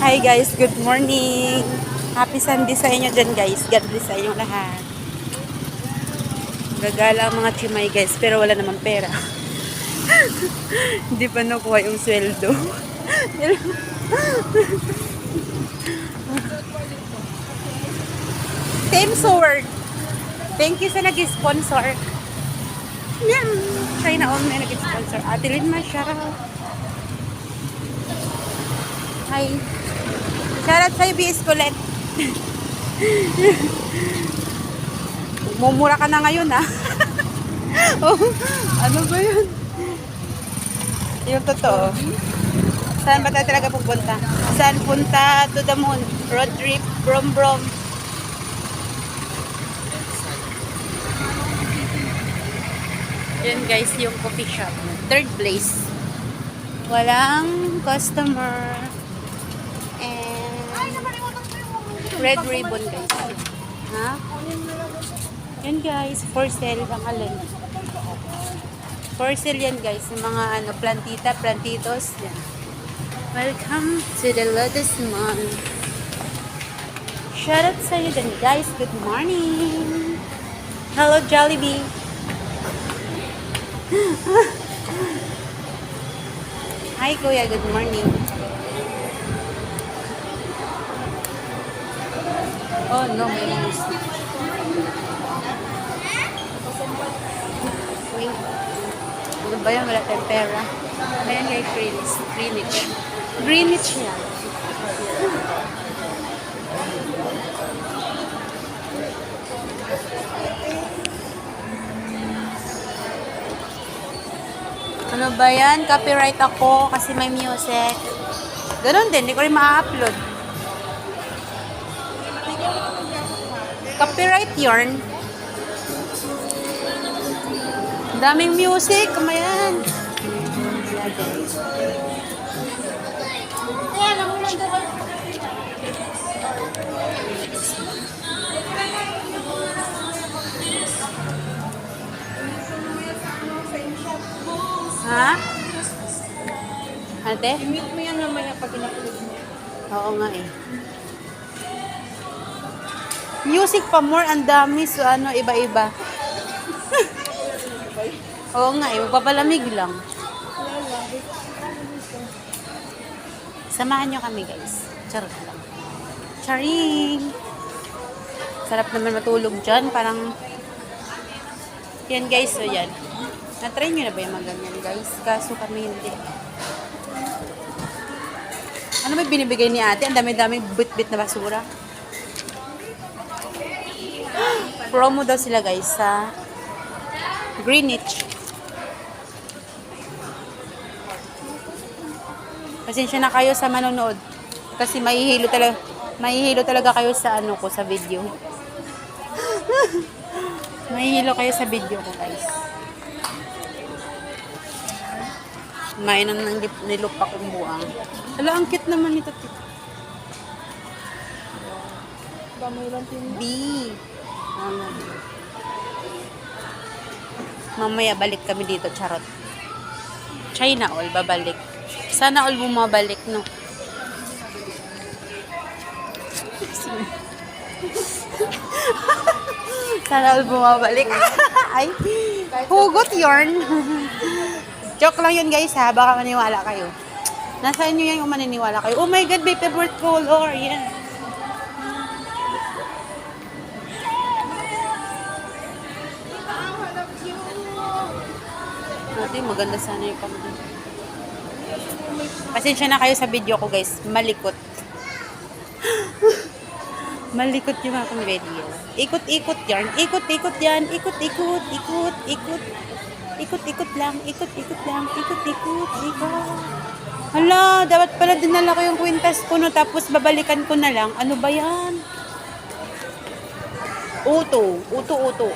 Hi guys, good morning. Happy Sunday sa inyo dyan guys. God bless sa inyong lahat. Gagala ang mga chimay guys, pero wala naman pera. Hindi pa nakuha yung sweldo. Team Sword. Thank you sa nag-sponsor. Yan. China on na nag-sponsor. Ate Lynn, shoutout. Hi. Shoutout sa'yo, BS Colette. Mumura ka na ngayon, ha? Oh, ano ba yun? Yung totoo. Saan ba tayo talaga pupunta? Saan punta to the moon? Road trip, brom brom. Yun guys, yung coffee shop. Third place. Walang customer. Red ribbon guys. Ha? Yan guys, for sale ang alin. For sale yan guys, yung mga ano, plantita, plantitos. Yan. Welcome to the Lotus Mall. Shout out sa iyo din guys. Good morning. Hello Jollibee. Hi Kuya, good morning. Oh no, may music. Wait. Ano ba yan? Wala tayong pera. Ayan guys, Greenwich. Greenwich yan. Ano ba yan? Copyright ako kasi may music. Ganon din, hindi ko rin ma-upload. Copyright yarn. Daming music. Kumayan. Ha? Ate? I-meet mo yan naman pag in-upload mo. Oo nga eh. Music pa more, ang dami. So ano, iba-iba. Oo nga eh, magpapalamig lang. Samahan nyo kami guys. Charot lang. Charing! Sarap naman matulog dyan. Parang, yan guys, so yan. Na-try nyo na ba yung mga ganyan guys? Kaso kami hindi. Ano may binibigay ni ate? Ang dami-daming bit-bit na basura. Promo daw sila guys sa Greenwich. Pasensya na kayo sa manonood kasi mahihilo talaga kayo sa ano ko, sa video. Mahihilo kayo sa video ko guys. Mainan ng nilupa kong buang. Hala, ang cute naman nito. Damay lang tin. B. Mamaya balik kami dito, charot. China all, babalik. Sana all bumabalik, no? Sana all bumabalik. Ay, hugot yarn. Joke lang yun guys ha, baka maniwala kayo. Nasa inyo yan kung maniniwala kayo. Oh my God, may favorite color. Yan. Natin, maganda sana yung pang. Pasensya na kayo sa video ko guys. Malikot. Malikot yung mga kong video. Ikot-ikot yan. Ikot-ikot yan. Ikot-ikot. Ikot-ikot. Ikot-ikot lang. Ikot-ikot lang. Ikot-ikot. Ikot. Hala, dapat pala dinala ko yung kwintas ko no, tapos babalikan ko na lang. Ano ba yan? Uto. Uto.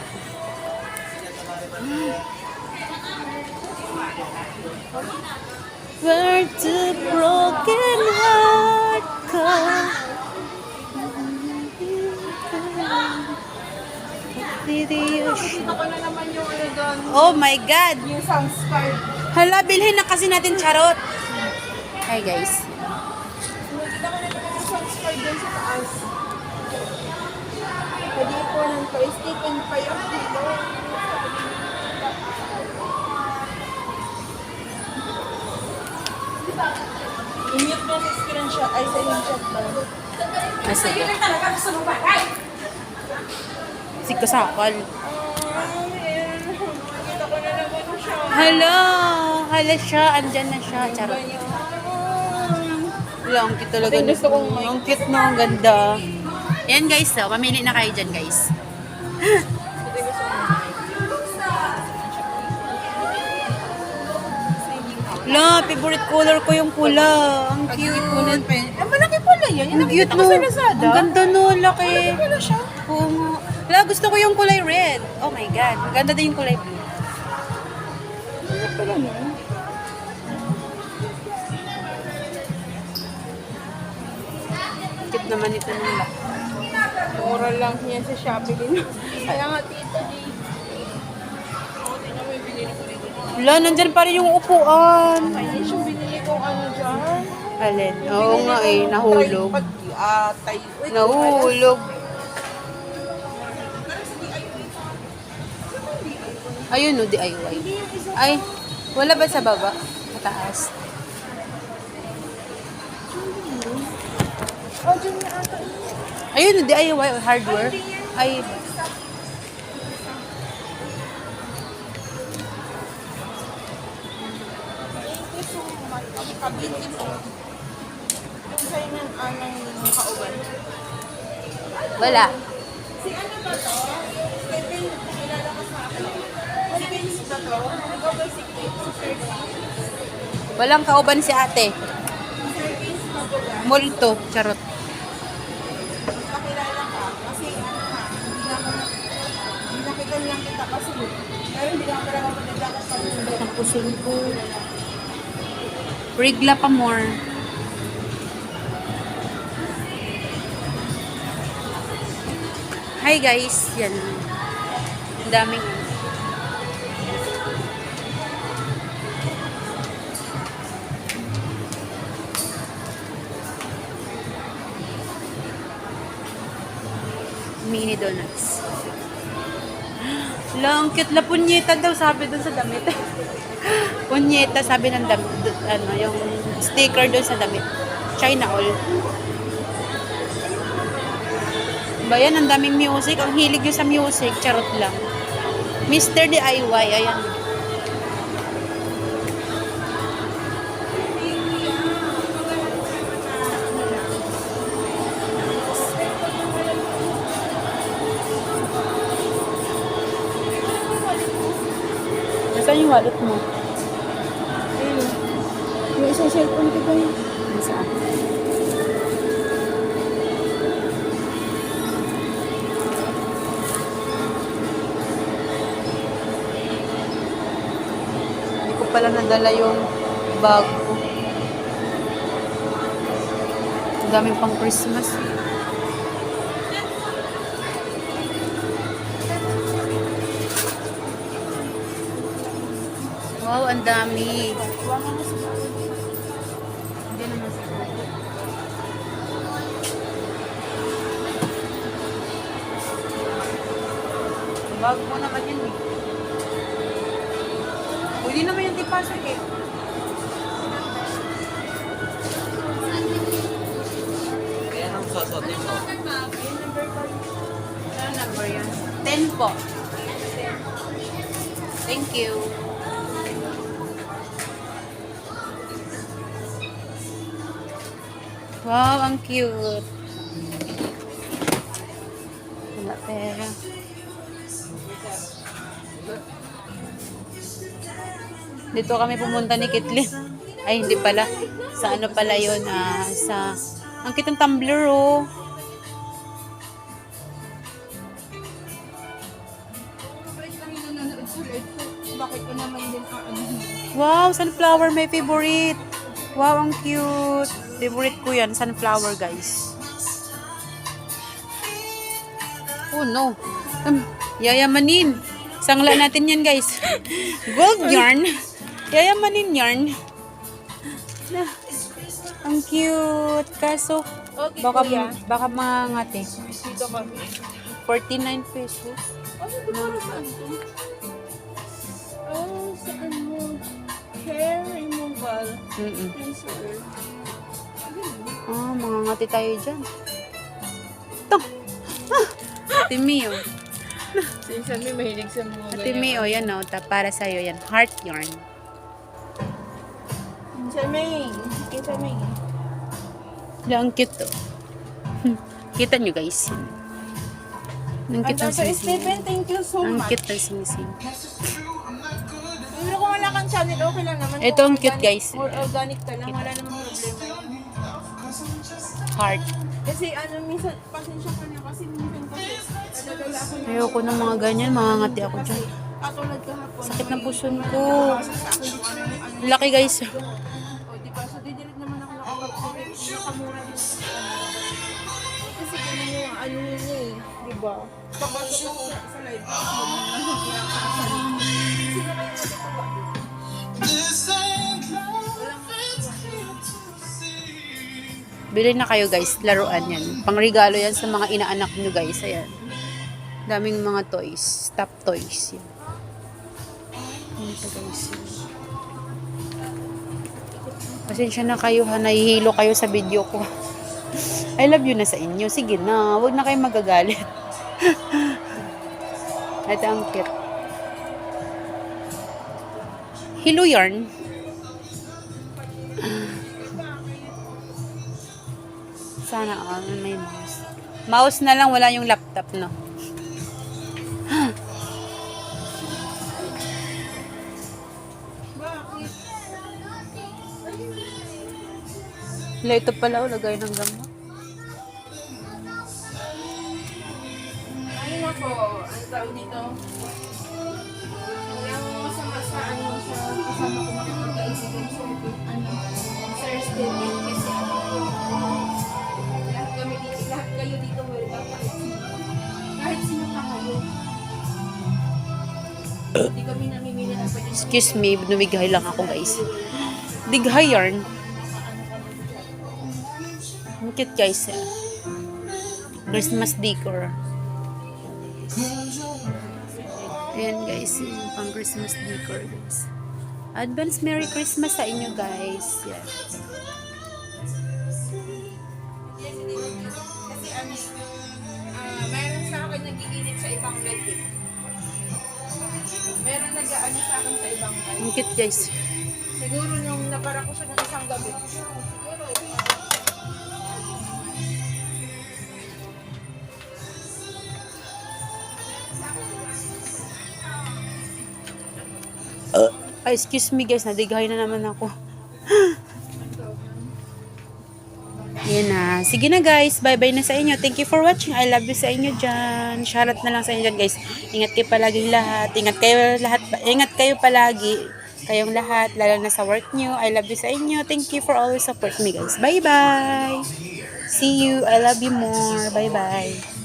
Where the broken heart goes. Ako na naman yung ano doon. Oh my God! Yung sounds card. Hala, bilhin na kasi natin charot. Hi guys. Nakita ko na naman yung subscribe dun sa taas. Pwede po ng toys, taken pa yung kilo. I-mute mo sa screenshot, ay sa screenshot ba? Sige. Si kasakal. Nakita ko na naman siya. Hala! Hala siya. Andyan na siya. Charot. Wala, ang cute talaga. Gusto kong Ang cute na. Ang ganda. Yan guys. So, mamili na kayo dyan guys. La, favorite color ko yung pula. Ang cute. Malaki pala yan. Ang cute no. Ang ganda no. Laki. Pala siya. Oo nga. La, gusto ko yung kulay red. Oh my God. Ang ganda din yung kulay blue. Pala no? Cute naman ito nila. Mura lang yan sa Shopee din. Kaya nga tito di. Wala, nandyan pa rin yung upuan. Ay, yung binili kong ano dyan. Alin? Oo nga eh, nahulog. Nahulog. Ayun o, DIY. Ay, wala ba sa baba? Mataas. Oh, dyan na ata. Ayun o, DIY o hardware. Ay, Thank you so much. Kabinti mo. Yung sa'yo ng anang kauban. wala. Si ano ba to? Kevin, kilala ko sa akin. Si Vince ba to? Ikaw ba si Kevin? Walang kauban si ate. Sir Vince ba to ba? Multo. Charot. Pakilala ka. Kasi ano ka, hindi nakita lang kita kasi. Pero hindi lang pala ako nagkakasal. Ang pusin ko. Rigla pa more. Hi guys. Yan. Ang daming mini donuts. Lang, cute na punyeta daw sabi dun sa damit. Punyeta sabi ng damit, ano, yung sticker dun sa damit. China all. Ba yan, ang daming music. Ang hilig yun sa music. Charot lang. Mr. DIY, ayan. Nasaan yung wallet mo? Ayun. Yung isang cellphone ko ba yun? Nasaan? Hindi ko pala nadala yung bag ko. Ang daming pang Christmas. Wow, ang dami. Hindi naman sa bag mo naman yun eh. Pwede naman yung tipasok eh. Kaya nang susuotin mo. Ano number yun? 10 po. Thank you. Wow, ang cute. Wala pera. Dito kami pumunta ni Kitlin. Ay, hindi pala. Sa ano pala yun? Sa... Ang cute ng tumbler, oh. Bakit ko naman din ano? Wow, sunflower, my favorite. Wow, ang cute. Favorite ko yan, sunflower, guys. Oh, no. Yayamanin. Sangla natin yan, guys. Gold yarn. Yayamanin yarn. Ang cute. Kaso, Okay, baka, kuya. baka mangati. Dito kami. 49 pesos. Ano ito para saan to? Oh, saan mo? Hair removal. Mm-mm. Pencil. Ah, mangangati tayo dyan. Ito. Ate Mio. Sinsan may mahilig sa mga Ate Mio, yan o. Para sa'yo yan. Heart yarn. Samay. Kita may. Wala, ang cute to. Kita nyo guys. Ang cute ng Sir sinising. Stephen, thank you so Ang much. cute ng sinising. Pero kung wala kang channel, okay lang naman. Ito Kung ang cute, organic- guys. More organic ka lang, wala namang problema. Heart. Kasi ano, minsan, pasensya ka na kasi minsan kasi, nadadala ako ng... Ayoko ng mga ganyan. Mangangati ako dyan. Katulad kahapon. Sakit ng puson ko. Sa akin yung ano, Laki guys. o diba, so didirit naman ako nakamura din. Kasi ganun yung ano yun eh, diba? Papasok ako sa live. Sino kayo natutuwa? Bili na kayo guys. Laruan yan. Pangregalo yan sa mga inaanak nyo guys. Ayan. Daming mga toys. Top toys. Yan. Ito guys. Pasensya na kayo ha. Nahihilo kayo sa video ko. I love you na sa inyo. Sige na. Huwag na kayo magagalit. Ito ang cute. Hello yarn. Sana all may mouse. Mouse na lang, wala yung laptop, no? Wala, ito pala, lagay ng gamot. Ay nako, ang tawag dito. Walang masama sa ano sa kasama ko makikipag-kaibigan sa ano, Sir Stephen kasi lahat kami dito, lahat kayo dito welcome kahit sino pa kayo. Hindi kami namimili ng pwede. Excuse me, numigay lang ako, guys. Dighay yarn. Ang cute, guys. Christmas decor. Ayan, guys. Yung pang Christmas decor, guys. Advance Merry Christmas sa inyo, guys. Yan. Kasi ano, meron sa akin nagiginit sa ibang live. Meron nag-ano sa akin sa ibang live. Ang cute, guys. Siguro nung nabara ko siya ng isang gabi. Siguro. Ay, excuse me, guys. Nadighay na naman ako. Yan na. Sige na, guys. Bye-bye na sa inyo. Thank you for watching. I love you sa inyo dyan. Shoutout na lang sa inyo dyan, guys. Ingat kayo palagi lahat. Ingat kayo lahat. Ingat kayo palagi. Kayong lahat. Lalo na sa work nyo. I love you sa inyo. Thank you for always support me, guys. Bye-bye. See you. I love you more. Bye-bye.